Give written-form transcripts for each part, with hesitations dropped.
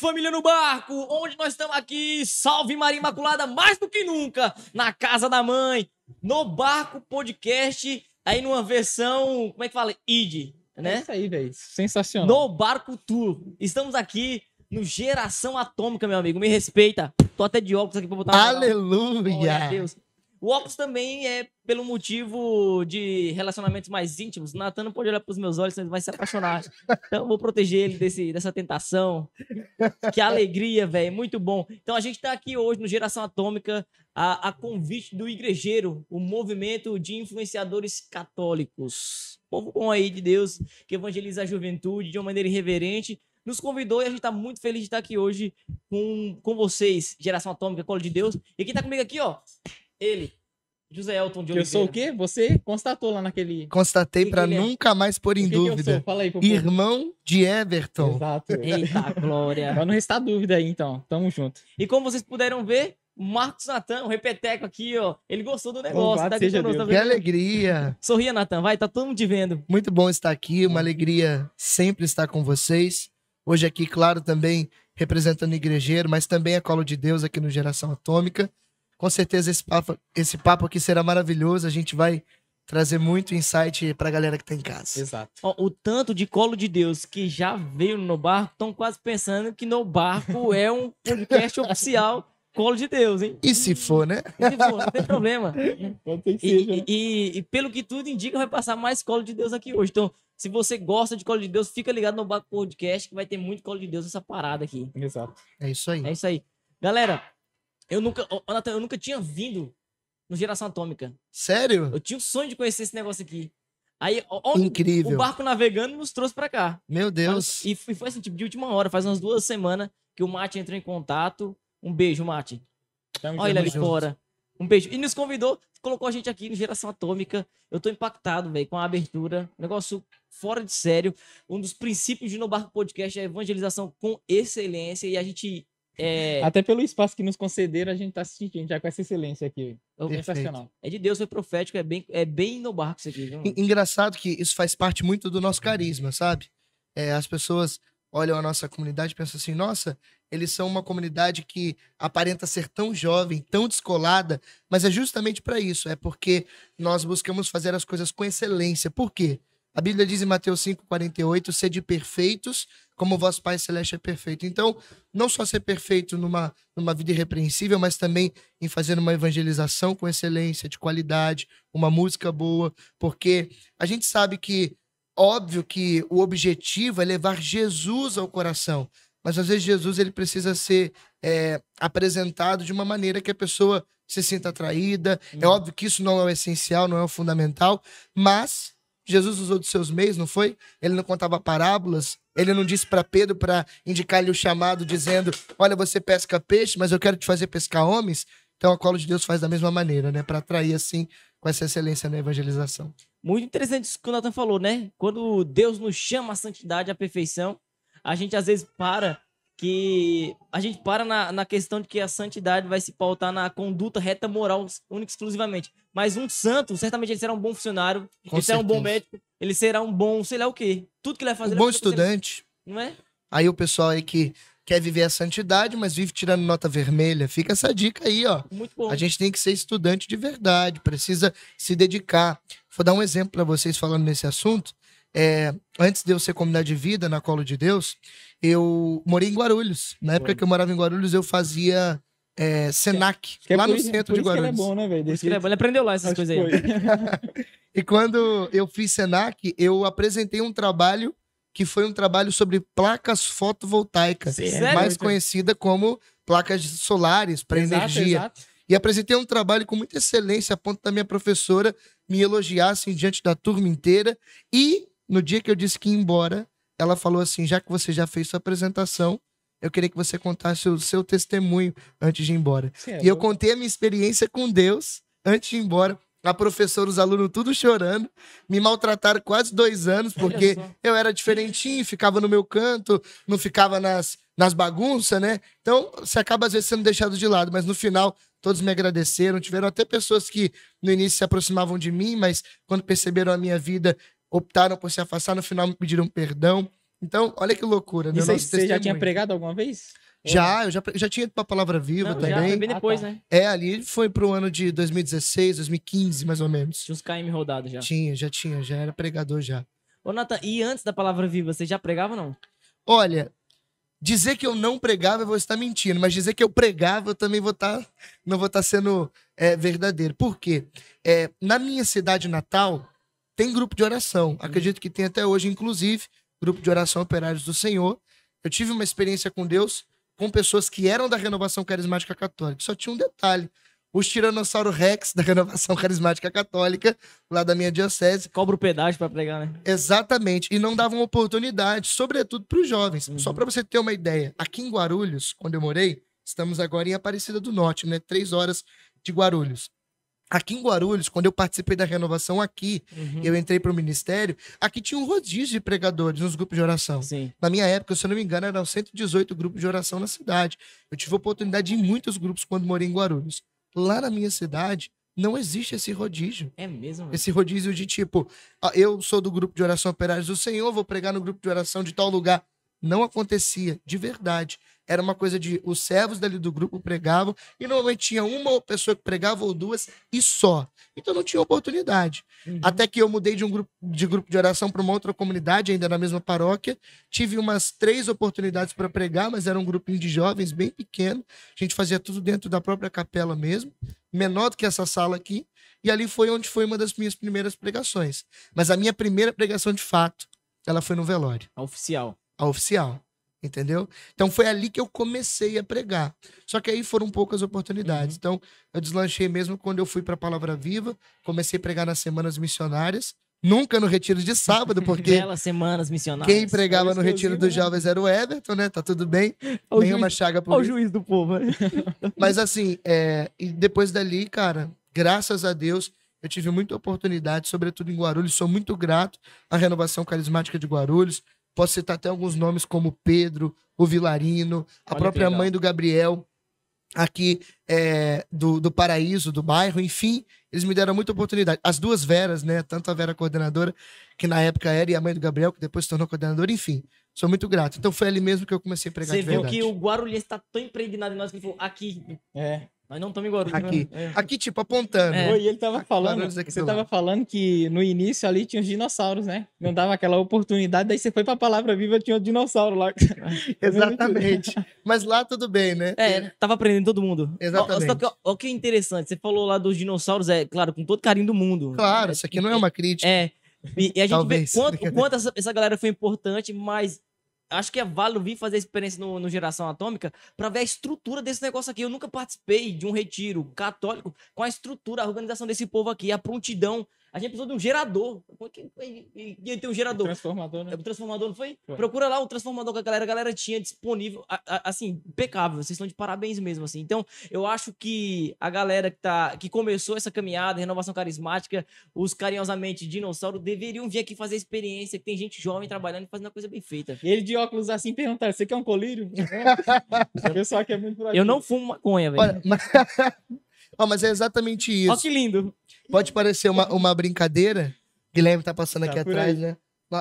família no barco, onde nós estamos aqui, salve Maria Imaculada, mais do que nunca, na casa da mãe, no Barco Podcast, aí numa versão, como é que fala? ID, né? É isso aí, velho, sensacional. No Barco Tour, estamos aqui no Geração Atômica, meu amigo, me respeita, tô até de óculos aqui pra botar uma moral. Aleluia! Glória a Deus. O óculos também é pelo motivo de relacionamentos mais íntimos. O Natan não pode olhar pros meus olhos, senão ele vai se apaixonar. Então eu vou proteger ele dessa tentação. Que alegria, velho. Muito bom. Então a gente tá aqui hoje no Geração Atômica a convite do Igrejeiro, o movimento de influenciadores católicos. Povo bom aí de Deus, que evangeliza a juventude de uma maneira irreverente. Nos convidou e a gente tá muito feliz de estar aqui hoje com vocês, Geração Atômica, Colo de Deus. E quem tá comigo aqui, ó, ele, José Elton de Oliveira. Eu sou o quê? Você constatou lá naquele... Constatei pra ele é? nunca mais pôr em O que que eu dúvida. sou? Fala aí pro povo. Irmão de Everton. Exato. Eita, glória. Pra não restar dúvida aí, então. Tamo junto. E como vocês puderam ver, o Marcos Natan, o repeteco aqui, ó, ele gostou do negócio. Louvado Tá aqui seja conosco, tá Deus. Que vendo? alegria! Sorria, Natan, vai, tá todo mundo te vendo. Muito bom estar aqui, uma alegria sempre estar com vocês. Hoje aqui, claro, também representando o Igrejeiro, mas também a Colo de Deus aqui no Geração Atômica. Com certeza esse papo aqui será maravilhoso, a gente vai trazer muito insight pra galera que tá em casa. Exato. Ó, o tanto de Colo de Deus que já veio no Barco, estão quase pensando que no Barco é um podcast oficial Colo de Deus, hein? E se for, né? E se for, não tem problema. Pode ser que seja, né? E pelo que tudo indica, vai passar mais Colo de Deus aqui hoje. Então, se você gosta de Colo de Deus, fica ligado no Barco Podcast, que vai ter muito Colo de Deus nessa parada aqui. Exato. É isso aí. É isso aí. Galera, eu nunca tinha vindo no Geração Atômica. Sério? Eu tinha o sonho de conhecer esse negócio aqui. Aí, ó, Incrível. o barco navegando nos trouxe pra cá. Meu Deus. E foi assim, tipo, de última hora, faz umas 2 semanas que o Mate entrou em contato. Um beijo, Mate. Tamo Olha ele ali junto. fora. Um beijo. E nos convidou, colocou a gente aqui no Geração Atômica. Eu tô impactado, velho, com a abertura. Negócio fora de sério. Um dos princípios de No Barco Podcast é a evangelização com excelência. E a gente... Até pelo espaço que nos concederam, a gente tá assistindo já com essa excelência aqui. Sensacional. É de Deus, foi profético, é bem no barco isso aqui, viu? Engraçado que isso faz parte muito do nosso carisma, sabe? As pessoas olham a nossa comunidade e pensam assim, nossa, eles são uma comunidade que aparenta ser tão jovem, tão descolada, mas é justamente para isso, é porque nós buscamos fazer as coisas com excelência. Por quê? A Bíblia diz em Mateus 5,48, sede perfeitos, como o vosso Pai Celeste é perfeito. Então, não só ser perfeito numa vida irrepreensível, mas também em fazer uma evangelização com excelência, de qualidade, uma música boa, porque a gente sabe que, óbvio que o objetivo é levar Jesus ao coração, mas às vezes Jesus ele precisa ser apresentado de uma maneira que a pessoa se sinta atraída. É óbvio que isso não é o essencial, não é o fundamental, mas... Jesus usou dos seus meios, não foi? Ele não contava parábolas, ele não disse para Pedro para indicar-lhe o chamado, dizendo, olha, você pesca peixe, mas eu quero te fazer pescar homens. Então a Colo de Deus faz da mesma maneira, né? Para atrair assim, com essa excelência na evangelização. Muito interessante isso que o Nathan falou, né? Quando Deus nos chama à santidade, à perfeição, a gente às vezes para na questão de que a santidade vai se pautar na conduta reta moral, única e exclusivamente. Mas um santo, certamente ele será um bom funcionário, Com ele será um bom certeza. médico, ele será um bom, sei lá o quê. Tudo que ele vai fazer... Um ele bom vai fazer com excelência, estudante. não é? Aí o pessoal aí que quer viver a santidade, mas vive tirando nota vermelha. Fica essa dica aí, ó. Muito bom. A gente tem que ser estudante de verdade, precisa se dedicar. Vou dar um exemplo para vocês falando nesse assunto. Antes de eu ser comunidade de vida na Colo de Deus, eu morei em Guarulhos. Na época que eu morava em Guarulhos, eu fazia Senac, Que é lá por no isso- centro por de isso que ele Guarulhos. é bom, né, velho? Isso que ele é bom. Ele aprendeu lá essas coisas aí. E quando eu fiz Senac, eu apresentei um trabalho que foi um trabalho sobre placas fotovoltaicas, Sério? mais conhecida como placas solares para energia. Exato. E apresentei um trabalho com muita excelência, a ponto da minha professora me elogiar assim, diante da turma inteira. E no dia que eu disse que ia embora, ela falou assim, já que você já fez sua apresentação, eu queria que você contasse o seu testemunho antes de ir embora. E eu contei a minha experiência com Deus antes de ir embora. A professora, os alunos tudo chorando, me maltrataram quase 2 anos, porque eu era diferentinho, ficava no meu canto, não ficava nas bagunças, né? Então, você acaba às vezes sendo deixado de lado, mas no final todos me agradeceram. Tiveram até pessoas que no início se aproximavam de mim, mas quando perceberam a minha vida, optaram por se afastar, no final me pediram perdão. Então, olha que loucura, né? Isso aí, Nosso você já tinha testemunho. pregado alguma vez? Já, eu já tinha ido pra Palavra Viva Não, já também. foi bem depois, tá. né? Ali foi pro ano de 2016, 2015, mais ou menos. Tinha uns KM rodados já. Já era pregador já. Ô, Nathan, e antes da Palavra Viva, você já pregava ou não? Olha, dizer que eu não pregava, eu vou estar mentindo, mas dizer que eu pregava, eu também não vou estar sendo verdadeiro. Por quê? Na minha cidade natal, tem grupo de oração. Acredito que tem até hoje, inclusive, grupo de oração Operários do Senhor. Eu tive uma experiência com Deus, com pessoas que eram da Renovação Carismática Católica. Só tinha um detalhe. Os Tiranossauro Rex da Renovação Carismática Católica, lá da minha diocese. Cobra o pedágio pra pregar, né? Exatamente. E não davam oportunidade, sobretudo para os jovens. Só para você ter uma ideia, aqui em Guarulhos, onde eu morei, estamos agora em Aparecida do Norte, né? 3 horas de Guarulhos. Aqui em Guarulhos, quando eu participei da renovação aqui, eu entrei para o ministério, aqui tinha um rodízio de pregadores nos grupos de oração. Sim. Na minha época, se eu não me engano, eram 118 grupos de oração na cidade. Eu tive a oportunidade de ir em muitos grupos quando morei em Guarulhos. Lá na minha cidade, não existe esse rodízio. É mesmo? Esse rodízio de tipo, eu sou do grupo de oração Operários do Senhor, vou pregar no grupo de oração de tal lugar. Não acontecia, de verdade. Era uma coisa de os servos dali do grupo pregavam e normalmente tinha uma pessoa que pregava ou duas e só. Então não tinha oportunidade. Até que eu mudei de um grupo de oração para uma outra comunidade, ainda na mesma paróquia. Tive umas 3 oportunidades para pregar, mas era um grupinho de jovens bem pequeno. A gente fazia tudo dentro da própria capela mesmo, menor do que essa sala aqui. E ali foi onde foi uma das minhas primeiras pregações. Mas a minha primeira pregação, de fato, ela foi no velório. A oficial. A oficial, entendeu? Então foi ali que eu comecei a pregar. Só que aí foram poucas oportunidades. Então eu deslanchei mesmo quando eu fui para a Palavra Viva, comecei a pregar nas semanas missionárias, nunca no retiro de sábado, porque Belas semanas missionárias. quem pregava Era no retiro dos exclusivo, né? jovens era o Everton, né? Tá tudo bem, Ó o nenhuma juiz- chaga ó por o isso. juiz do povo, né? Mas assim, e depois dali, cara, graças a Deus, eu tive muita oportunidade, sobretudo em Guarulhos. Sou muito grato à Renovação Carismática de Guarulhos. Posso citar até alguns nomes como Pedro, o Vilarino, a Olha que própria legal. mãe do Gabriel, aqui do Paraíso, do bairro, enfim, eles me deram muita oportunidade. As 2 Veras, né? Tanto a Vera coordenadora, que na época era, e a mãe do Gabriel, que depois se tornou coordenadora, enfim. Sou muito grato. Então foi ali mesmo que eu comecei a pregar Você de viu verdade. que o Guarulhense tá tão impregnado em nós que ele falou, aqui, É. nós não estamos em Guarulhos. Aqui. né? Aqui, tipo, apontando. É. Oi, ele tava falando, Guarulhos aqui você do tava lado. falando que no início ali tinha os dinossauros, né? Não dava aquela oportunidade, daí você foi pra Palavra Viva, tinha o dinossauro lá. Exatamente. Mas lá tudo bem, né? Tava aprendendo todo mundo. Exatamente. Ó, que interessante, você falou lá dos dinossauros, claro, com todo carinho do mundo. Claro, isso aqui não é uma crítica. E a gente Talvez. vê o quanto essa galera foi importante, mas acho que é válido vir fazer a experiência no Geração Atômica pra ver a estrutura desse negócio aqui. Eu nunca participei de um retiro católico com a estrutura, a organização desse povo aqui, a prontidão. A gente precisou de um gerador. E tem um gerador. Transformador, né? O transformador, não foi? Foi. Procura lá o transformador que a galera tinha disponível. Assim, impecável. Vocês estão de parabéns mesmo, assim. Então, eu acho que a galera que começou essa caminhada, renovação carismática, os carinhosamente dinossauros, deveriam vir aqui fazer a experiência, que tem gente jovem trabalhando e fazendo uma coisa bem feita. E ele de óculos assim perguntaram: você quer um colírio? O pessoal aqui é muito proativo. Eu não fumo maconha, velho. Olha, mas é exatamente Ó, isso. que lindo. Pode parecer uma brincadeira. Guilherme tá passando aqui Tá por atrás, aí. né?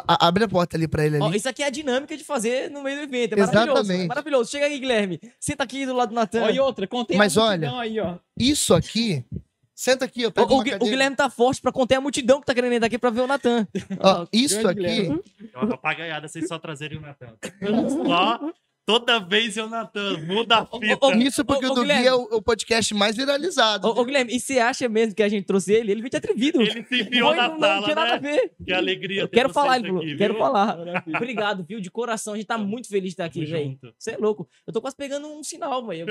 Abre a porta ali pra ele ali. Ó, isso aqui é a dinâmica de fazer no meio do evento. É maravilhoso. Exatamente. É maravilhoso. Chega aí, Guilherme. Senta aqui do lado do Natan. Ó, e outra, contém Mas a olha, multidão aí, ó. Isso aqui. Senta aqui, ó. Pega O uma cadeira. Guilherme tá forte pra conter a multidão que tá querendo entrar aqui pra ver o Natan. Ó, isso grande aqui. Guilherme. É uma papagaiada vocês só trazerem o Natan. Só toda vez é o Natan. Muda a fita. Isso porque Ô, o do Guilherme. Gui é o podcast mais viralizado. Ô, Guilherme, e você acha mesmo que a gente trouxe ele? Ele veio te atrevido. Ele se enfiou na não sala, tinha nada a né? ver. Que alegria Eu ter quero vocês falar, ele falou. aqui, Quero viu? falar. Maravilha. Obrigado, viu? De coração, a gente tá muito feliz de estar aqui, Tamo velho. junto. Você é louco. Eu tô quase pegando um sinal, velho.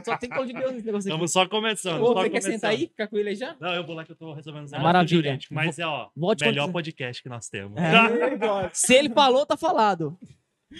Só tem colo de Deus nesse negócio aqui. Estamos só começando. Ô, só você quer começando. sentar aí? Ficar com ele aí já? Não, eu vou lá que eu tô resolvendo os Maravilha. jurídicos. Mas é, ó, Volte melhor quando- podcast que nós temos. Se ele falou, tá falado.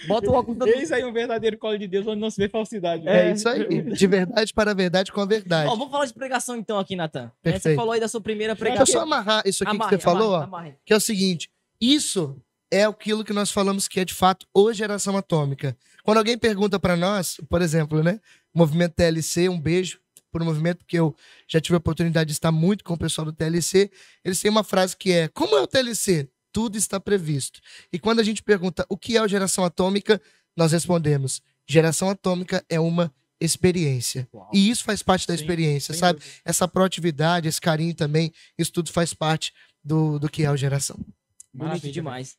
Bota o óculos do... Eis aí um verdadeiro colo de Deus onde não se vê falsidade. É isso aí. De verdade para a verdade com a verdade. Ó, vamos falar de pregação então aqui, Natan. Perfeito. Você falou aí da sua primeira Deixa eu pregação. só amarrar isso aqui Amarre, que você falou, ó. amarre. Que é o seguinte: isso é aquilo que nós falamos que é de fato o Geração Atômica. Quando alguém pergunta pra nós, por exemplo, né, movimento TLC, um beijo por um movimento, porque eu já tive a oportunidade de estar muito com o pessoal do TLC, eles têm uma frase que é: como é o TLC? tudo está previsto. E quando a gente pergunta o que é o Geração Atômica, nós respondemos: Geração Atômica é uma experiência. Uau. E isso faz parte da Sim, experiência, sem sabe? dúvida. Essa proatividade, esse carinho também, isso tudo faz parte do que é o Geração. Bonito Maravilha, demais.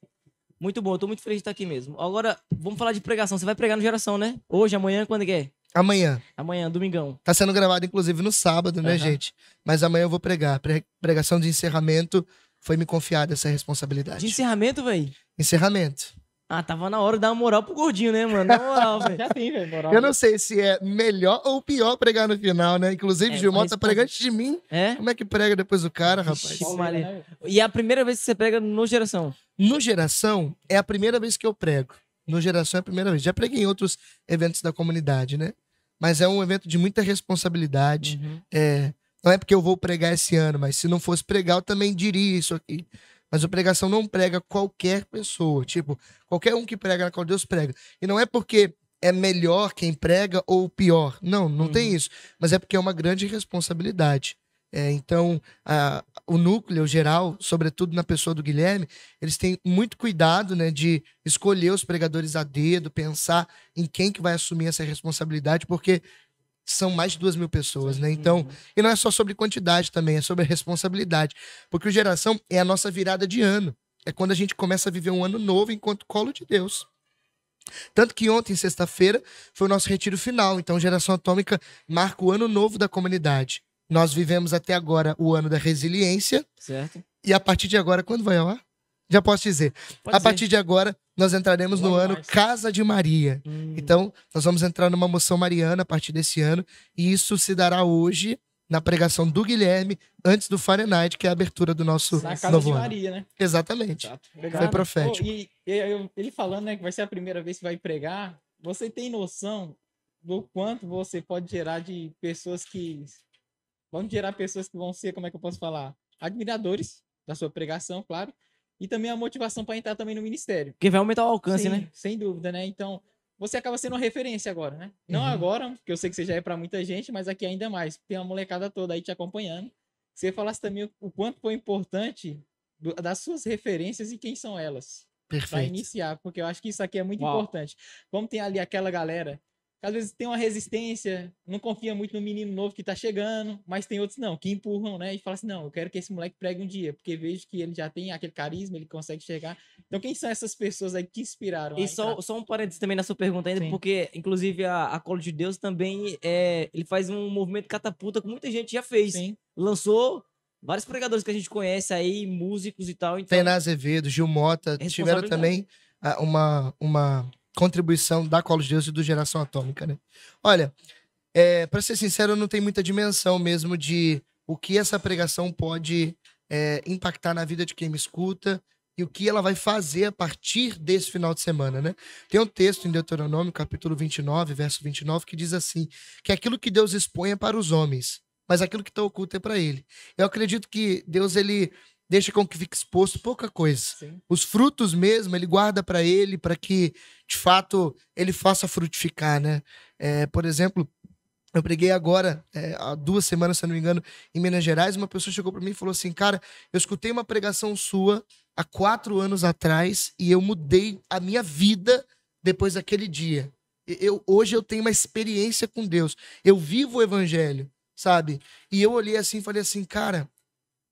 Muito bom, eu tô muito feliz de estar aqui mesmo. Agora, vamos falar de pregação. Você vai pregar no Geração, né? Hoje, amanhã, quando que é? Amanhã. Amanhã, domingão. Tá sendo gravado, inclusive, no sábado, né, Aham. gente? Mas amanhã eu vou pregar. Pregação de encerramento. Foi me confiada essa responsabilidade. De encerramento, velho. Encerramento. Ah, tava na hora de dar uma moral pro gordinho, né, mano? Na moral, velho. Já tem, velho, moral. Eu não sei se é melhor ou pior pregar no final, né? Inclusive, É, Gilmar mas- tá pregando antes de mim. É? Como é que prega depois do cara, rapaz? Vixe. Pauleira, Maria. né? E é a primeira vez que você prega no Geração. No Geração, é a primeira vez que eu prego. No Geração é a primeira vez. Já preguei em outros eventos da comunidade, né? Mas é um evento de muita responsabilidade. Uhum. Não é porque eu vou pregar esse ano, mas se não fosse pregar, eu também diria isso aqui. Mas o pregação não prega qualquer pessoa. Tipo, qualquer um que prega na qual Deus prega. E não é porque é melhor quem prega ou pior. Não, não tem isso. Mas é porque é uma grande responsabilidade. Então, o núcleo geral, sobretudo na pessoa do Guilherme, eles têm muito cuidado, né, de escolher os pregadores a dedo, pensar em quem que vai assumir essa responsabilidade, porque são mais de 2.000 pessoas, né? Então, e não é só sobre quantidade também, é sobre a responsabilidade. Porque o Geração é a nossa virada de ano. É quando a gente começa a viver um ano novo enquanto colo de Deus. Tanto que ontem, sexta-feira, foi o nosso retiro final. Então, Geração Atômica marca o ano novo da comunidade. Nós vivemos até agora o ano da resiliência. Certo? E a partir de agora, quando vai ao ar? Já posso dizer. Pode A dizer. partir de agora, nós entraremos no Logo ano mais. Casa de Maria. Então, nós vamos entrar numa moção mariana a partir desse ano. E isso se dará hoje na pregação do Guilherme, antes do Fahrenheit, que é a abertura do nosso Na casa novo de ano. Maria, né? Exatamente. Exato. Foi profético. Ele falando, né, que vai ser a primeira vez que vai pregar, você tem noção do quanto você pode gerar de pessoas que... Vamos gerar pessoas que vão ser, como é que eu posso falar? Admiradores da sua pregação, claro. E também a motivação para entrar também no ministério. Porque vai aumentar o alcance, Sim, né? sem dúvida, né? Então, você acaba sendo uma referência agora, né? Não Uhum. agora, porque eu sei que você já é para muita gente, mas aqui ainda mais. Tem uma molecada toda aí te acompanhando. Você falasse também o quanto foi importante das suas referências e quem são elas. Para Perfeito. iniciar, porque eu acho que isso aqui é muito Uau. importante. Como tem ali aquela galera que às vezes tem uma resistência, não confia muito no menino novo que tá chegando, mas tem outros não, que empurram, né? E falam assim, não, eu quero que esse moleque pregue um dia, porque vejo que ele já tem aquele carisma, ele consegue chegar. Então quem são essas pessoas aí que te inspiraram? E a entrar? só um parênteses também na sua pergunta ainda, Sim. porque, inclusive, a Colo de Deus também ele faz um movimento catapulta que muita gente já fez. Sim. Lançou vários pregadores que a gente conhece aí, músicos e tal. Então, Tainá Azevedo, Gil Mota, tiveram Responsabilidade. também uma contribuição da Colo de Deus e do Geração Atômica, né? Olha, para ser sincero, eu não tenho muita dimensão mesmo de o que essa pregação pode impactar na vida de quem me escuta e o que ela vai fazer a partir desse final de semana, né? Tem um texto em Deuteronômio, capítulo 29, verso 29, que diz assim, que aquilo que Deus expõe é para os homens, mas aquilo que está oculto é para ele. Eu acredito que Deus, ele deixa com que fique exposto pouca coisa. Sim. Os frutos mesmo, ele guarda para ele, para que, de fato, ele faça frutificar, né? Por exemplo, eu preguei agora, há 2 semanas, se eu não me engano, em Minas Gerais, uma pessoa chegou para mim e falou assim, cara, eu escutei uma pregação sua há 4 anos atrás e eu mudei a minha vida depois daquele dia. Hoje eu tenho uma experiência com Deus. Eu vivo o evangelho, sabe? E eu olhei assim e falei assim, cara,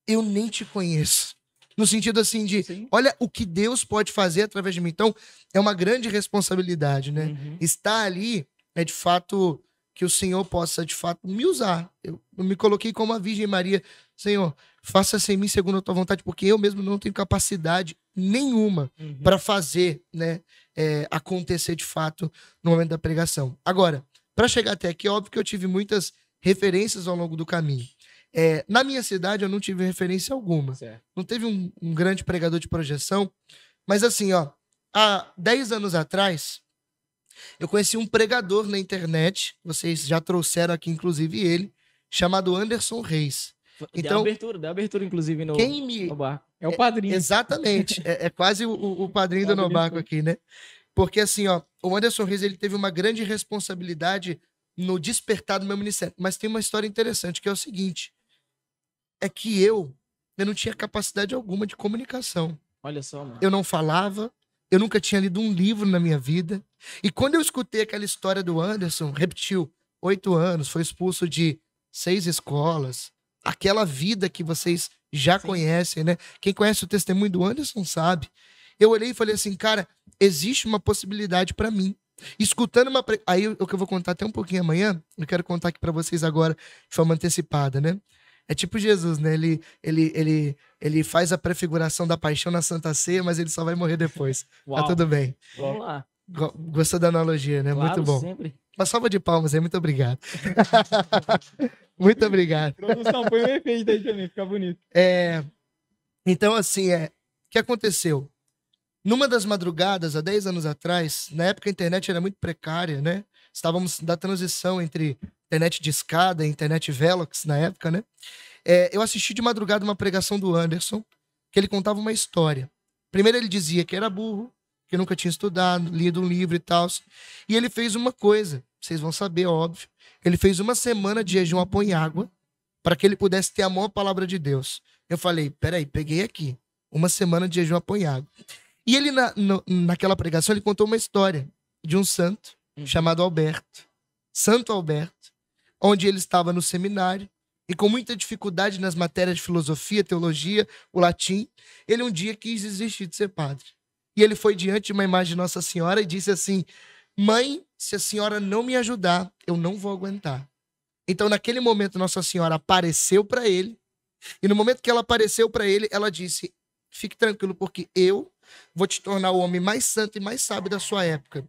eu nem te conheço. No sentido assim de, Sim. olha o que Deus pode fazer através de mim. Então, é uma grande responsabilidade, né? Uhum. Estar ali é de fato que o Senhor possa de fato me usar. Eu me coloquei como a Virgem Maria. Senhor, faça-se em mim segundo a tua vontade, porque eu mesmo não tenho capacidade nenhuma Uhum. para fazer, né, acontecer de fato no momento da pregação. Agora, para chegar até aqui, é óbvio que eu tive muitas referências ao longo do caminho. Na minha cidade, eu não tive referência alguma. Certo. Não teve um grande pregador de projeção, mas assim, ó, há 10 anos atrás, eu conheci um pregador na internet, vocês já trouxeram aqui, inclusive, ele, chamado Anderson Reis. Então, Deu abertura, inclusive, no, quem me... no bar. É o padrinho. Exatamente, é quase o padrinho do Padrinho Nobaco foi. aqui, né? Porque assim, ó, o Anderson Reis, ele teve uma grande responsabilidade no despertar do meu ministério. Mas tem uma história interessante, que é o seguinte, é que eu não tinha capacidade alguma de comunicação. Olha só, mano. Eu não falava, eu nunca tinha lido um livro na minha vida. E quando eu escutei aquela história do Anderson, repetiu, 8 anos, foi expulso de 6 escolas, aquela vida que vocês já Sim. conhecem, né? Quem conhece o testemunho do Anderson sabe. Eu olhei e falei assim, cara, existe uma possibilidade pra mim. Escutando uma... Aí o que eu vou contar até um pouquinho amanhã, eu quero contar aqui pra vocês agora, de forma antecipada, né? É tipo Jesus, né? Ele faz a prefiguração da paixão na Santa Ceia, mas ele só vai morrer depois. Tá Uau. tudo bem. Vamos lá. Gostou da analogia, né? Claro, Muito bom. sempre. Uma salva de palmas aí, muito obrigado. Muito obrigado. Produção, põe um efeito aí também, fica bonito. Então, assim, o que aconteceu? Numa das madrugadas, há 10 anos atrás, na época a internet era muito precária, né? Estávamos da transição entre internet de escada e internet Velox na época, né? Eu assisti de madrugada uma pregação do Anderson, que ele contava uma história. Primeiro ele dizia que era burro, que nunca tinha estudado, lido um livro e tal. E ele fez uma coisa, vocês vão saber, óbvio. Ele fez uma semana de jejum a pão e água, para que ele pudesse ter a maior palavra de Deus. Eu falei, peraí, peguei aqui. Uma semana de jejum a pão e água. E ele, naquela pregação, ele contou uma história de um santo chamado Alberto. Santo Alberto, onde ele estava no seminário e com muita dificuldade nas matérias de filosofia, teologia, o latim, ele um dia quis desistir de ser padre. E ele foi diante de uma imagem de Nossa Senhora e disse assim, mãe, se a senhora não me ajudar, eu não vou aguentar. Então, naquele momento, Nossa Senhora apareceu para ele. E no momento que ela apareceu para ele, ela disse, fique tranquilo, porque eu vou te tornar o homem mais santo e mais sábio da sua época.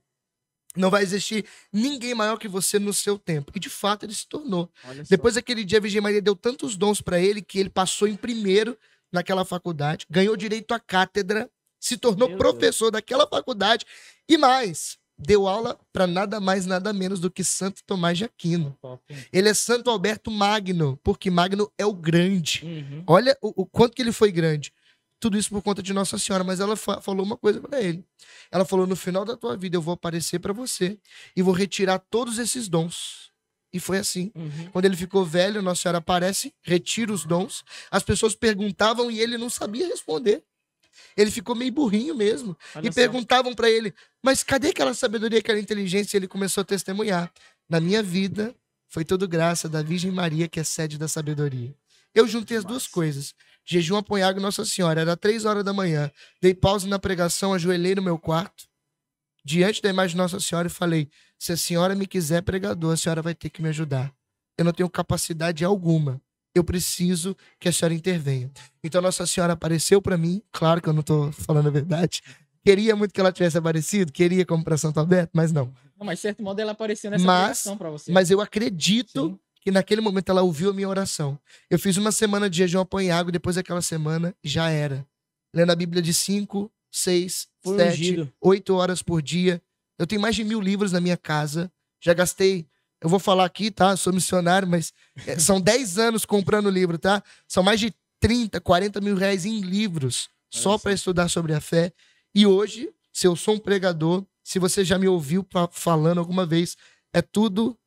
Não vai existir ninguém maior que você no seu tempo. E, de fato, ele se tornou. Olha só. Depois daquele dia, a Virgem Maria deu tantos dons para ele que ele passou em primeiro naquela faculdade, ganhou direito à cátedra, se tornou Meu professor daquela faculdade e mais, deu aula para nada mais, nada menos do que Santo Tomás de Aquino. Top, hein? Ele é Santo Alberto Magno, porque Magno é o grande. Uhum. Olha o quanto que ele foi grande. Tudo isso por conta de Nossa Senhora, mas ela falou uma coisa para ele. Ela falou, no final da tua vida eu vou aparecer para você e vou retirar todos esses dons. E foi assim. Uhum. Quando ele ficou velho, Nossa Senhora aparece, retira os dons. As pessoas perguntavam e ele não sabia responder. Ele ficou meio burrinho mesmo. Olha E só. perguntavam para ele, mas cadê aquela sabedoria, aquela inteligência? E ele começou a testemunhar. Na minha vida, foi tudo graça da Virgem Maria, que é sede da sabedoria. Eu juntei as duas coisas. Jejum, apanhado Nossa Senhora. Era 3 horas da manhã. Dei pausa na pregação, ajoelhei no meu quarto, diante da imagem de Nossa Senhora e falei, se a senhora me quiser pregador, a senhora vai ter que me ajudar. Eu não tenho capacidade alguma. Eu preciso que a senhora intervenha. Então Nossa Senhora apareceu para mim. Claro que eu não tô falando a verdade. Queria muito que ela tivesse aparecido. Queria como para Santo Alberto, mas não. Não, mas de certo modo ela apareceu nessa Mas- pregação pra você. Mas eu acredito Sim. que naquele momento ela ouviu a minha oração. Eu fiz uma semana de jejum apanhado, depois daquela semana já era. Lendo a Bíblia de 5, 6, Foi 7, ungido. 8 horas por dia. Eu tenho mais de 1000 livros na minha casa. Já gastei, eu vou falar aqui, tá? Eu sou missionário, mas são 10 anos comprando livro, tá? São mais de 30, 40 mil reais em livros só para estudar sobre a fé. E hoje, se eu sou um pregador, se você já me ouviu falando alguma vez, é tudo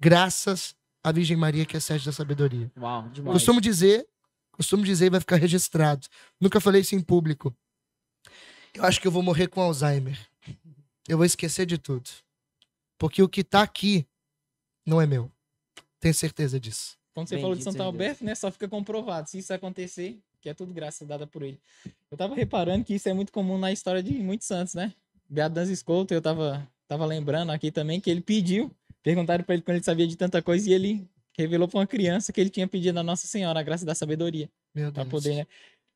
graças à Virgem Maria, que é a sede da sabedoria. Uau, demais. Costumo dizer e vai ficar registrado. Nunca falei isso em público. Eu acho que eu vou morrer com Alzheimer. Eu vou esquecer de tudo. Porque o que tá aqui não é meu. Tenho certeza disso. Quando você falou de Bendito Santo seja Alberto, né? Só fica comprovado. Se isso acontecer, que é tudo graça dada por ele. Eu tava reparando que isso é muito comum na história de muitos santos, né? Beato Dantas Scolto, eu tava lembrando aqui também que ele pediu, perguntaram pra ele quando ele sabia de tanta coisa e ele revelou pra uma criança que ele tinha pedido a Nossa Senhora a graça da sabedoria. Meu Pra Deus. poder, né?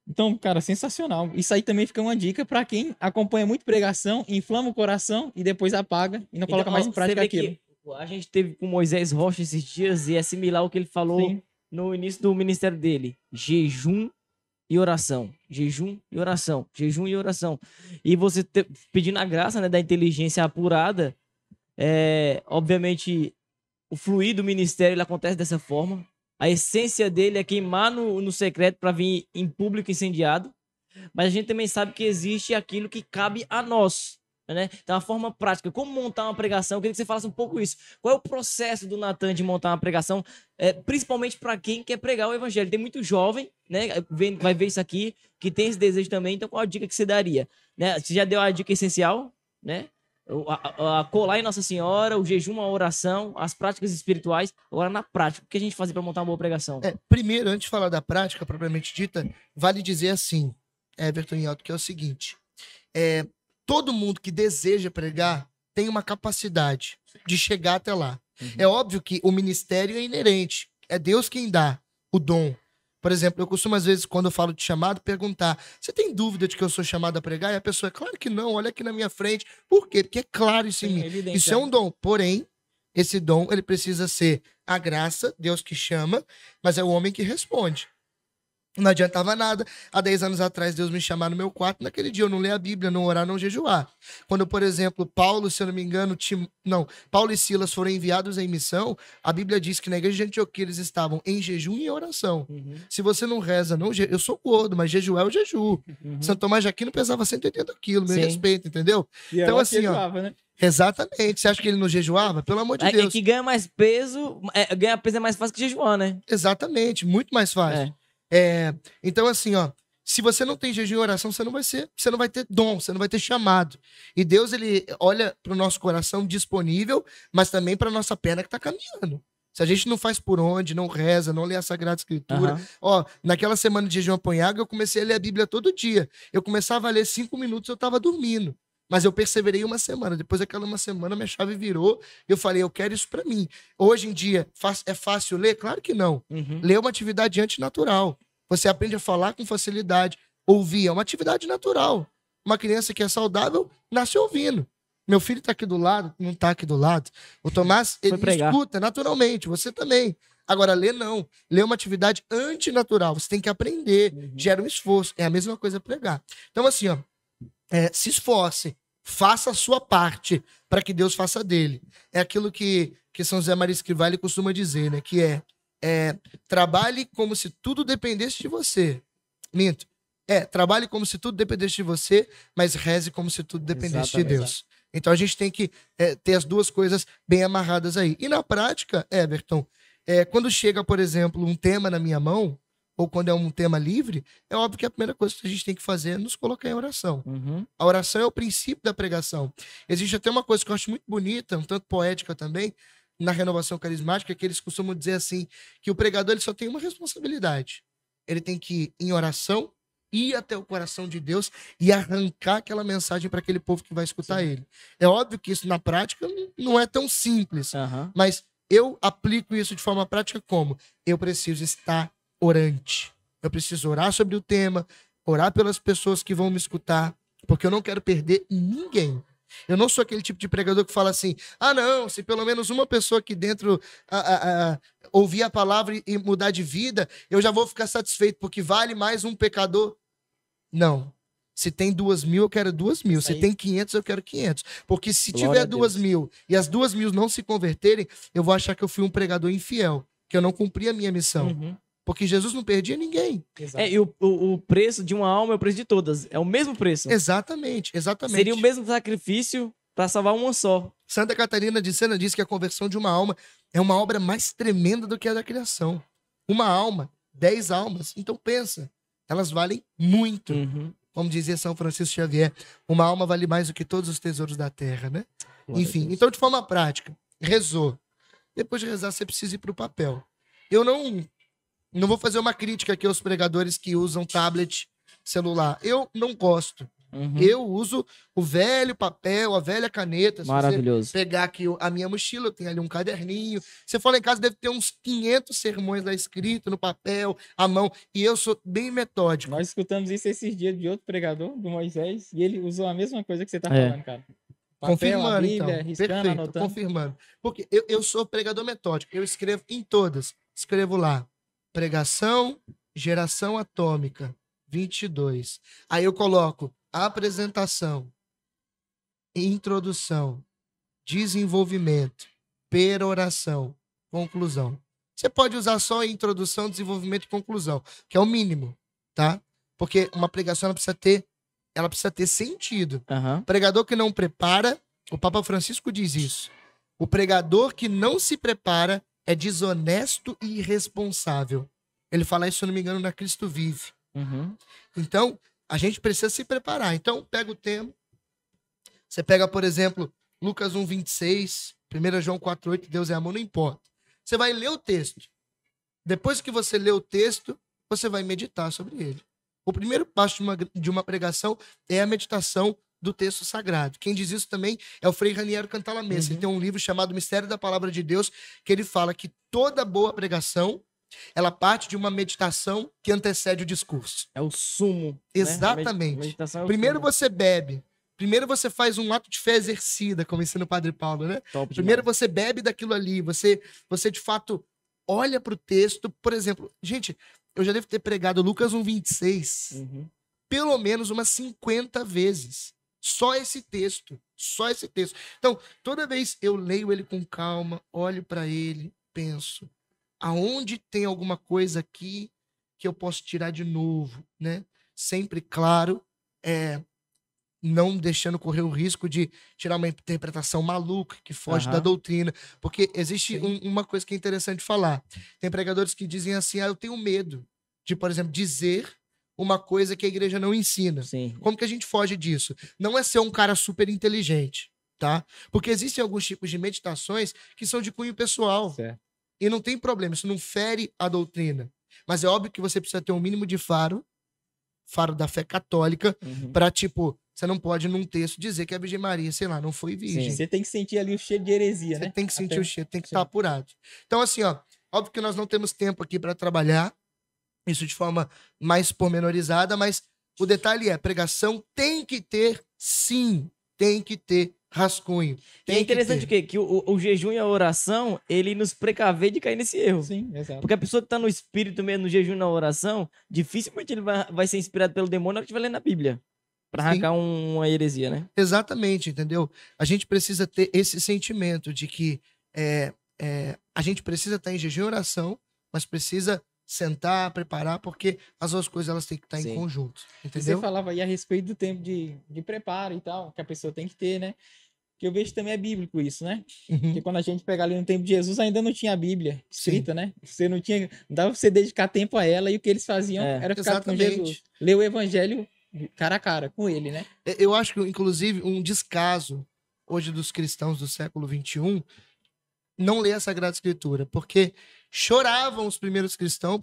Então, cara, sensacional. Isso aí também fica uma dica pra quem acompanha muito pregação, inflama o coração e depois apaga e não coloca Então, mais em ó, prática você vê aquilo. que a gente teve com Moisés Rocha esses dias e é similar ao que ele falou Sim. no início do ministério dele. Jejum e oração. Jejum e oração. Jejum e oração. E você pedindo a graça, né, da inteligência apurada, obviamente o fluir do ministério ele acontece dessa forma. A essência dele é queimar no secreto para vir em público incendiado. Mas a gente também sabe que existe aquilo que cabe a nós. né? Então, a forma prática, como montar uma pregação, eu queria que você falasse um pouco isso. Qual é o processo do Natan de montar uma pregação, principalmente para quem quer pregar o evangelho? Tem muito jovem, né? Vai ver isso aqui, que tem esse desejo também. Então, qual a dica que você daria? Né? Você já deu a dica essencial, né? A colar em Nossa Senhora, o jejum, a oração, as práticas espirituais. Agora, na prática, o que a gente faz para montar uma boa pregação? Primeiro, antes de falar da prática propriamente dita, vale dizer assim, Everton e Alto, que é o seguinte: todo mundo que deseja pregar tem uma capacidade de chegar até lá. É óbvio que o ministério é inerente, é Deus quem dá o dom. Por exemplo, eu costumo, às vezes, quando eu falo de chamado, perguntar: você tem dúvida de que eu sou chamado a pregar? E a pessoa: claro que não, olha aqui na minha frente. Por quê? Porque é claro isso em mim. Evidente, Isso é um dom. Porém, esse dom, ele precisa ser a graça, Deus que chama, mas é o homem que responde. Não adiantava nada. Há 10 anos atrás, Deus me chamar no meu quarto. Naquele dia eu não ler a Bíblia, não orar, não jejuar. Quando, por exemplo, Paulo, se eu não me engano, Paulo e Silas foram enviados em missão, a Bíblia diz que na igreja de Antioquia eles estavam em jejum e oração. Se você não reza, eu sou gordo, mas jejuar é o jejum. Santo Tomás de Aquino pesava 180 quilos, meu Sim. respeito, entendeu? E Então, ela assim, ó, jejuava, né? exatamente. Você acha que ele não jejuava? Pelo amor de É Deus. que ganha mais peso, ganhar peso é mais fácil que jejuar, né? Exatamente, muito mais fácil. Então, assim, ó, se você não tem jejum e oração, você não vai ter dom, você não vai ter chamado. E Deus, ele olha para o nosso coração disponível, mas também para nossa perna que está caminhando. Se a gente não faz por onde, não reza, não lê a Sagrada Escritura. Ó, naquela semana de jejum apanhado, eu comecei a ler a Bíblia todo dia. Eu começava a ler 5 minutos, eu estava dormindo. Mas eu perseverei uma semana. Depois daquela uma semana, minha chave virou. Eu falei: eu quero isso para mim. Hoje em dia, é fácil ler? Claro que não. Ler é uma atividade antinatural. Você aprende a falar com facilidade. Ouvir é uma atividade natural. Uma criança que é saudável, nasce ouvindo. Meu filho tá aqui do lado, não tá aqui do lado. O Tomás, ele escuta naturalmente. Você também. Agora, ler não. Ler é uma atividade antinatural. Você tem que aprender. Gera um esforço. É a mesma coisa pregar. Então, assim, ó. Se esforce, faça a sua parte para que Deus faça dele. É aquilo que São José Maria Escrivá ele costuma dizer, né? Que trabalhe como se tudo dependesse de você. Minto. Trabalhe como se tudo dependesse de você, mas reze como se tudo dependesse de Deus. Então a gente tem que ter as duas coisas bem amarradas aí. E na prática, Everton, quando chega, por exemplo, um tema na minha mão, ou quando é um tema livre, é óbvio que a primeira coisa que a gente tem que fazer é nos colocar em oração. A oração é o princípio da pregação. Existe até uma coisa que eu acho muito bonita, um tanto poética também, na renovação carismática, que eles costumam dizer assim, que o pregador ele só tem uma responsabilidade. Ele tem que ir em oração, ir até o coração de Deus e arrancar aquela mensagem para aquele povo que vai escutar ele. É óbvio que isso na prática não é tão simples, mas eu aplico isso de forma prática como? Eu preciso estar orante. Eu preciso orar sobre o tema, orar pelas pessoas que vão me escutar, porque eu não quero perder ninguém. Eu não sou aquele tipo de pregador que fala assim: não, se pelo menos uma pessoa aqui dentro ouvir a palavra e mudar de vida, eu já vou ficar satisfeito, porque vale mais um pecador. Não. Se tem 2.000, eu quero 2.000. Se tem 500, eu quero 500. Porque se tiver 2.000 e as 2.000 não se converterem, eu vou achar que eu fui um pregador infiel, que eu não cumpri a minha missão. Porque Jesus não perdia ninguém. E o preço de uma alma é o preço de todas. É o mesmo preço. Exatamente. Seria o mesmo sacrifício para salvar uma só. Santa Catarina de Sena diz que a conversão de uma alma é uma obra mais tremenda do que a da criação. Uma alma, 10 almas. Então pensa, elas valem muito. Como dizia São Francisco Xavier, uma alma vale mais do que todos os tesouros da terra, né? Enfim, então de forma prática, rezou. Depois de rezar, você precisa ir para o papel. Eu não vou fazer uma crítica aqui aos pregadores que usam tablet, celular. Eu não gosto. Eu uso o velho papel, a velha caneta. Maravilhoso. Se você pegar aqui a minha mochila, eu tenho ali um caderninho. Se for lá em casa, deve ter uns 500 sermões lá escritos no papel, à mão. E eu sou bem metódico. Nós escutamos isso esses dias de outro pregador, do Moisés, e ele usou a mesma coisa que você tá falando, cara. Papel, Confirmando, a Bíblia, então. riscando, Perfeito, anotando. confirmando. Porque eu sou pregador metódico. Eu escrevo em todas. Escrevo lá. Pregação, geração atômica, 22. Aí eu coloco apresentação, introdução, desenvolvimento, peroração, conclusão. Você pode usar só introdução, desenvolvimento e conclusão, que é o mínimo, tá? Porque uma pregação ela precisa ter ela precisa ter sentido. Aham. Pregador que não prepara, o Papa Francisco diz isso. O pregador que não se prepara é desonesto e irresponsável. Ele fala isso, se eu não me engano, na Cristo Vive. Uhum. Então, a gente precisa se preparar. Então, pega o tema. Você pega, por exemplo, Lucas 1:26, 1 João 4:8, Deus é amor, não importa. Você vai ler o texto. Depois que você lê o texto, você vai meditar sobre ele. O primeiro passo de uma pregação é a meditação do texto sagrado. Quem diz isso também é o Frei Raniero Cantalamessa. Ele tem um livro chamado Mistério da Palavra de Deus, que ele fala que toda boa pregação, ela parte de uma meditação que antecede o discurso. É o sumo. Exatamente. Meditação é o Primeiro sumo. você bebe. Primeiro você faz um ato de fé exercida, como ensina o Padre Paulo, né? Top Primeiro demais. você bebe daquilo ali. Você de fato olha para o texto. Por exemplo, gente, eu já devo ter pregado Lucas 1:26 Uhum. pelo menos umas 50 vezes. Só esse texto. Só esse texto. Então, toda vez eu leio ele com calma, olho para ele, penso, aonde tem alguma coisa aqui que eu posso tirar de novo, né? Sempre, claro, não deixando correr o risco de tirar uma interpretação maluca que foge da Aham. doutrina. Porque existe Sim. uma coisa que é interessante falar. Tem pregadores que dizem assim, eu tenho medo de, por exemplo, dizer uma coisa que a igreja não ensina. Sim. Como que a gente foge disso? Não é ser um cara super inteligente, tá? Porque existem alguns tipos de meditações que são de cunho pessoal. Certo. E não tem problema, isso não fere a doutrina. Mas é óbvio que você precisa ter um mínimo de faro da fé católica, Uhum. pra, tipo, você não pode num texto dizer que a Virgem Maria, sei lá, não foi virgem. Você tem que sentir ali o cheiro de heresia, Você né? tem que sentir Até- o cheiro, tem que sim. estar apurado. Então, assim, ó, óbvio que nós não temos tempo aqui para trabalhar isso de forma mais pormenorizada, mas o detalhe é, pregação tem que ter, sim, tem que ter rascunho. E Tem é interessante o que ter. quê? Que o jejum e a oração, ele nos precaver de cair nesse erro. Sim, exato. Porque a pessoa que tá no espírito mesmo, no jejum e na oração, dificilmente ele vai ser inspirado pelo demônio na hora que estiver lendo a Bíblia. Pra Sim. arrancar uma heresia, né? Exatamente, entendeu? A gente precisa ter esse sentimento de que a gente precisa estar em jejum e oração, mas precisa sentar, preparar, porque as duas coisas elas têm que estar Sim. em conjunto, E você entendeu? falava aí a respeito do tempo de preparo e tal, que a pessoa tem que ter, né? Que eu vejo também é bíblico isso, né? Uhum. Porque quando a gente pega ali no tempo de Jesus, ainda não tinha a Bíblia escrita, né? Você não tinha. Não dava pra você dedicar tempo a ela e o que eles faziam É, era ficar com exatamente. Jesus. Ler o evangelho cara a cara com ele, né? Eu acho que, inclusive, um descaso hoje dos cristãos do século XXI não ler a Sagrada Escritura, porque choravam os primeiros cristãos,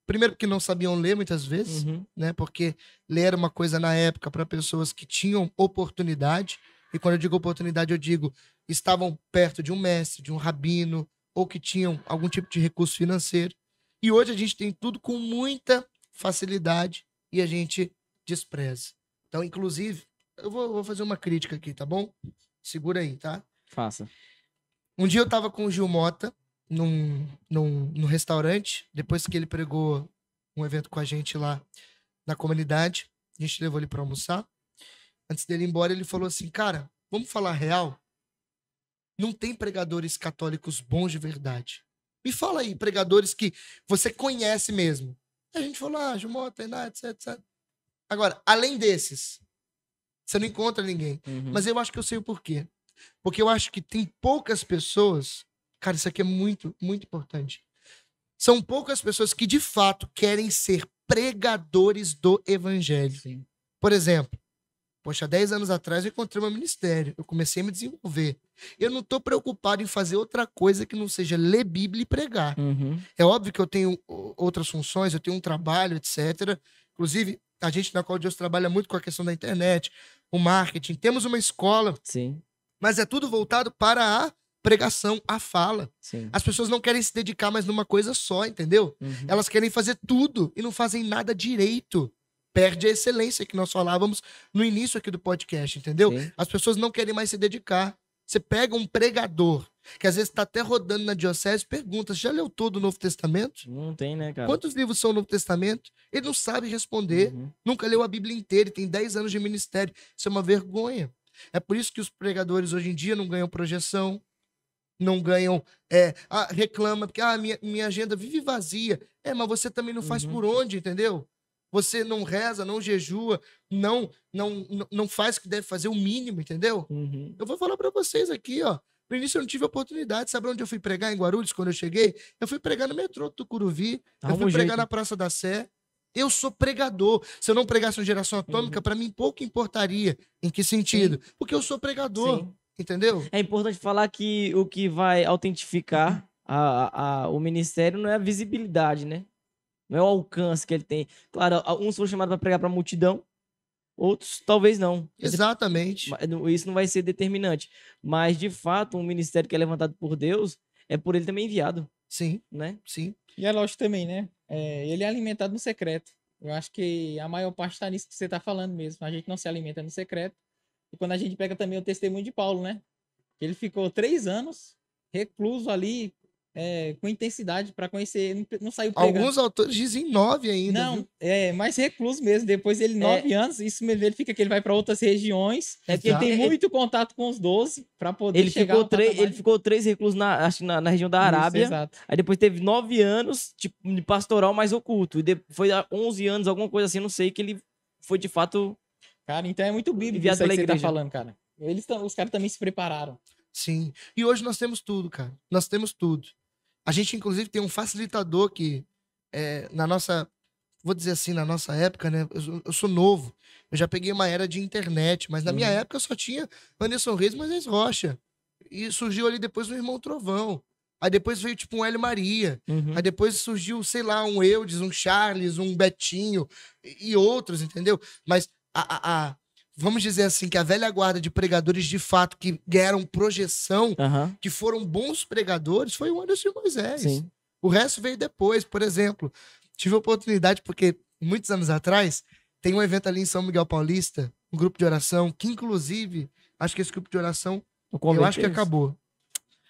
primeiro porque não sabiam ler muitas vezes, Uhum. né? Porque ler era uma coisa na época para pessoas que tinham oportunidade, e quando eu digo oportunidade, eu digo estavam perto de um mestre, de um rabino, ou que tinham algum tipo de recurso financeiro. E hoje a gente tem tudo com muita facilidade e a gente despreza. Então, inclusive, eu vou fazer uma crítica aqui, tá bom? Segura aí, tá? Faça. Um dia eu tava com o Gil Mota num restaurante, depois que ele pregou um evento com a gente lá na comunidade, a gente levou ele pra almoçar. Antes dele ir embora, ele falou assim, cara, vamos falar real? Não tem pregadores católicos bons de verdade. Me fala aí, pregadores que você conhece mesmo. A gente falou, Gil Mota, Iná, etc, etc. Agora, além desses, você não encontra ninguém. Uhum. Mas eu acho que eu sei o porquê. Porque eu acho que tem poucas pessoas. Cara, isso aqui é muito, muito importante. São poucas pessoas que, de fato, querem ser pregadores do evangelho. Sim. Por exemplo, poxa, 10 anos atrás eu encontrei meu ministério. Eu comecei a me desenvolver. Eu não estou preocupado em fazer outra coisa que não seja ler Bíblia e pregar. Uhum. É óbvio que eu tenho outras funções, eu tenho um trabalho, etc. Inclusive, a gente na qual Deus trabalha muito com a questão da internet, o marketing. Temos uma escola, Sim, mas é tudo voltado para a pregação, a fala. sim. As pessoas não querem se dedicar mais numa coisa só, entendeu? Uhum. Elas querem fazer tudo e não fazem nada direito. Perde a excelência que nós falávamos no início aqui do podcast, entendeu? Sim. As pessoas não querem mais se dedicar. Você pega um pregador, que às vezes está até rodando na diocese, pergunta, já leu todo o Novo Testamento? Não tem, né, cara? Quantos livros são no Novo Testamento? Ele não sabe responder. Uhum. Nunca leu a Bíblia inteira e tem 10 anos de ministério. Isso é uma vergonha. É por isso que os pregadores hoje em dia não ganham projeção, não ganham... reclama, porque minha agenda vive vazia. Mas você também não faz Uhum. por onde, entendeu? você não reza, não jejua, não faz o que deve fazer, o mínimo, entendeu? Uhum. Eu vou falar pra vocês aqui, ó. No início eu não tive oportunidade. Sabe onde eu fui pregar em Guarulhos quando eu cheguei? Eu fui pregar no metrô do Tucuruvi. Eu Arruma fui um pregar jeito. na Praça da Sé. Eu sou pregador. Se eu não pregasse uma geração atômica, pra mim pouco importaria. Em que sentido? Porque eu sou pregador. Sim. Entendeu? É importante falar que o que vai autentificar o ministério não é a visibilidade, né? Não é o alcance que ele tem. Claro, uns foram chamados para pregar para multidão, outros talvez não. Exatamente. Isso não vai ser determinante. Mas, de fato, um ministério que é levantado por Deus é por ele também enviado, Sim, né? sim. E é lógico também, né? Ele é alimentado no secreto. Eu acho que a maior parte está nisso que você está falando mesmo. A gente não se alimenta no secreto. E quando a gente pega também o testemunho de Paulo, né? Ele ficou 3 anos recluso ali, com intensidade para conhecer, não saiu pregando. Alguns autores dizem 9 ainda. Não, Viu? mais recluso mesmo. Depois ele, 9 anos, isso mesmo, ele fica que ele vai para outras regiões. É Porque ele tem Exato. muito contato com os 12 para poder Ele chegar ficou, ao patamar ele de- ficou 3 reclusos acho que na região da Isso, Arábia. exato. Aí depois teve 9 anos tipo, de pastoral mais oculto. E foi há 11 anos, alguma coisa assim, não sei, que ele foi de fato. Cara, então é muito bíblico Enviado isso aí pela que você tá igreja. falando, cara. Os caras também se prepararam. Sim. E hoje nós temos tudo, cara. Nós temos tudo. A gente, inclusive, tem um facilitador que, na nossa, vou dizer assim, na nossa época, né? Eu sou novo. Eu já peguei uma era de internet, mas na minha época eu só tinha Anderson Reis e Moisés Rocha. E surgiu ali depois o Irmão Trovão. Aí depois veio, tipo, um Hélio Maria. Uhum. Aí depois surgiu, sei lá, um Eudes, um Charles, um Betinho e outros, entendeu? Mas vamos dizer assim, que a velha guarda de pregadores de fato que ganharam projeção, Aham. que foram bons pregadores, foi o Anderson e o Moisés. Sim. O resto veio depois. Por exemplo, tive a oportunidade, porque muitos anos atrás, tem um evento ali em São Miguel Paulista, um grupo de oração, que inclusive, acho que esse grupo de oração, eu acho que acabou.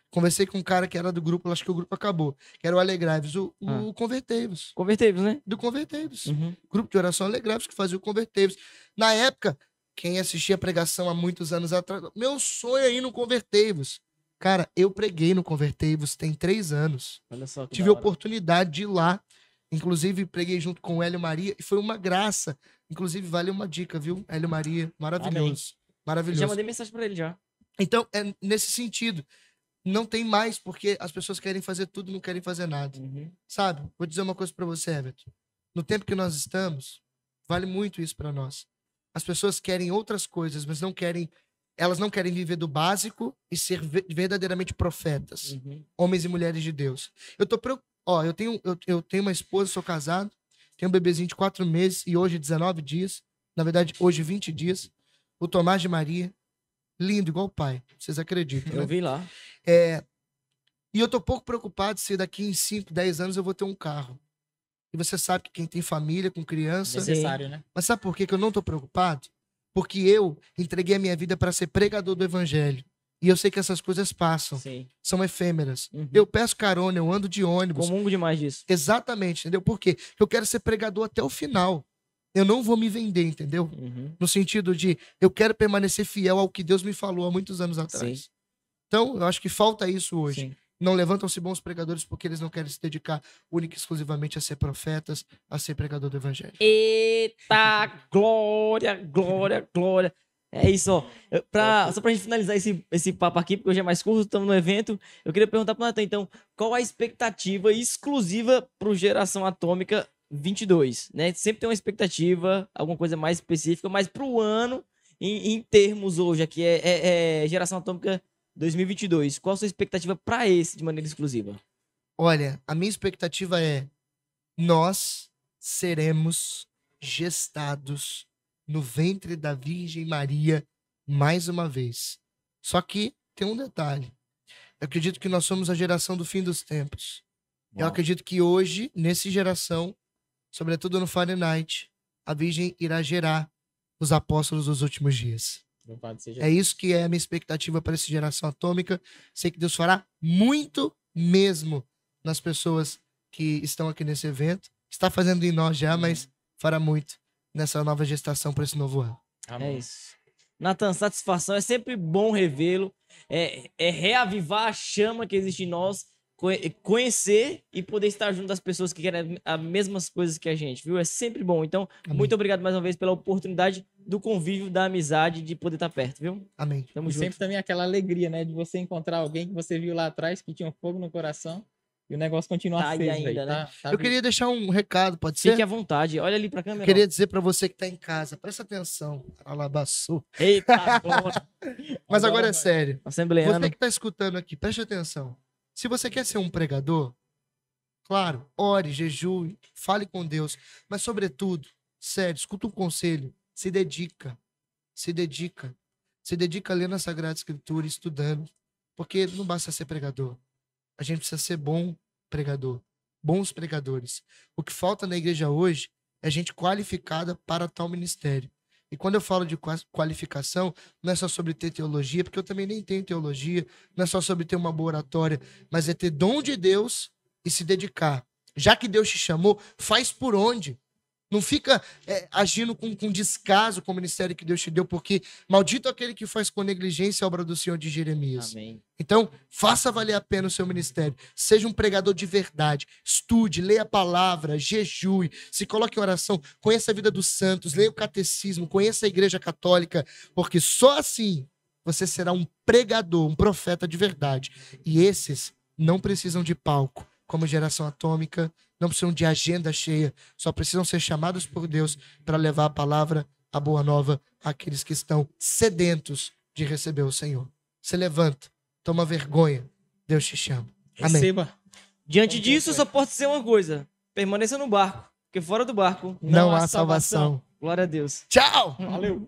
Conversei com um cara que era do grupo, acho que o grupo acabou. Que era o Alegrai-vos, o Convertei-vos. Convertei-vos, né? Do Convertei-vos. Uhum. Grupo de oração Alegrai-vos, que fazia o Convertei-vos. Na época, quem assistia a pregação há muitos anos atrás, meu sonho é ir no Convertei-vos. Cara, eu preguei no Convertei-vos tem 3 anos. Olha só que Tive da a hora. oportunidade de ir lá. Inclusive, preguei junto com o Hélio Maria e foi uma graça. Inclusive, vale uma dica, viu? Hélio Maria, maravilhoso. Já Maravilhoso. mandei mensagem pra ele já. Então, é nesse sentido. Não tem mais, porque as pessoas querem fazer tudo e não querem fazer nada. Uhum. Sabe? Vou dizer uma coisa pra você, Everton. No tempo que nós estamos, vale muito isso pra nós. As pessoas querem outras coisas, mas elas não querem viver do básico e ser verdadeiramente profetas, Uhum. homens e mulheres de Deus. Eu tô eu tenho uma esposa, sou casado, tenho um bebezinho de 4 meses e hoje 19 dias, na verdade hoje 20 dias. O Tomás de Maria, lindo igual o pai, vocês acreditam, né? Eu vi lá. E eu tô pouco preocupado se daqui em 5, 10 anos eu vou ter um carro. E você sabe que quem tem família com criança. Necessário, né? Mas sabe por que eu não tô preocupado? Porque eu entreguei a minha vida para ser pregador do evangelho. E eu sei que essas coisas passam, Sim. são efêmeras. Uhum. Eu peço carona, eu ando de ônibus. Comungo demais disso. Exatamente, entendeu? Por quê? Porque eu quero ser pregador até o final. Eu não vou me vender, entendeu? Uhum. No sentido de eu quero permanecer fiel ao que Deus me falou há muitos anos atrás. Sim. Então, eu acho que falta isso hoje. Sim. Não levantam-se bons pregadores porque eles não querem se dedicar única e exclusivamente a ser profetas, a ser pregador do evangelho. Eita, glória, glória, glória. É isso, ó. Só pra gente finalizar esse papo aqui, porque hoje é mais curto, estamos no evento. Eu queria perguntar pro Natan, então, qual a expectativa exclusiva pro Geração Atômica 22, né? Sempre tem uma expectativa, alguma coisa mais específica, mas pro ano, em termos hoje, aqui é Geração Atômica 2022. Qual a sua expectativa pra esse, de maneira exclusiva? Olha, a minha expectativa é: nós seremos gestados no ventre da Virgem Maria mais uma vez. Só que tem um detalhe. Eu acredito que nós somos a geração do fim dos tempos. Eu Uau. acredito que hoje, nessa geração, sobretudo no Fahrenheit, a Virgem irá gerar os apóstolos dos últimos dias. Louvado seja É isso que é a minha expectativa para essa geração atômica. Sei que Deus fará muito mesmo nas pessoas que estão aqui nesse evento. Está fazendo em nós já, mas fará muito nessa nova gestação para esse novo ano. Amém. É isso. Natan, satisfação. É sempre bom revê-lo. É reavivar a chama que existe em nós conhecer e poder estar junto das pessoas que querem as mesmas coisas que a gente, viu? É sempre bom. Então, Amém. muito obrigado mais uma vez pela oportunidade do convívio, da amizade, de poder estar perto, viu? Amém. Tamo E junto. sempre também aquela alegria, né? De você encontrar alguém que você viu lá atrás, que tinha um fogo no coração, e o negócio continua Tá aí aceso, ainda, velho. né? Tá Eu queria deixar um recado, pode ser? Fique à vontade. Olha ali pra câmera. Eu queria dizer pra você que tá em casa, presta atenção. Alabaçu. Eita, glória. Mas agora é vai. sério. Assembleano. Você que tá escutando aqui, preste atenção. Se você quer ser um pregador, claro, ore, jejue, fale com Deus. Mas, sobretudo, sério, escuta um conselho. Se dedica. Se dedica. Se dedica a ler na Sagrada Escritura, estudando. Porque não basta ser pregador. A gente precisa ser bom pregador. Bons pregadores. O que falta na igreja hoje é gente qualificada para tal ministério. E quando eu falo de qualificação, não é só sobre ter teologia, porque eu também nem tenho teologia, não é só sobre ter uma boa oratória, mas é ter dom de Deus e se dedicar. Já que Deus te chamou, faz por onde? Não fica agindo com descaso com o ministério que Deus te deu, porque maldito aquele que faz com negligência a obra do Senhor de Jeremias. Amém. Então, faça valer a pena o seu ministério. Seja um pregador de verdade. Estude, leia a palavra, jejue, se coloque em oração, conheça a vida dos santos, leia o catecismo, conheça a igreja católica, porque só assim você será um pregador, um profeta de verdade. E esses não precisam de palco, como Geração Atômica, não precisam de agenda cheia, só precisam ser chamados por Deus para levar a palavra, a boa nova, àqueles que estão sedentos de receber o Senhor. Se levanta, toma vergonha, Deus te chama. Amém. Receba. Diante disso, só posso dizer uma coisa. Permaneça no barco, porque fora do barco Não há salvação. Glória a Deus. Tchau! Valeu.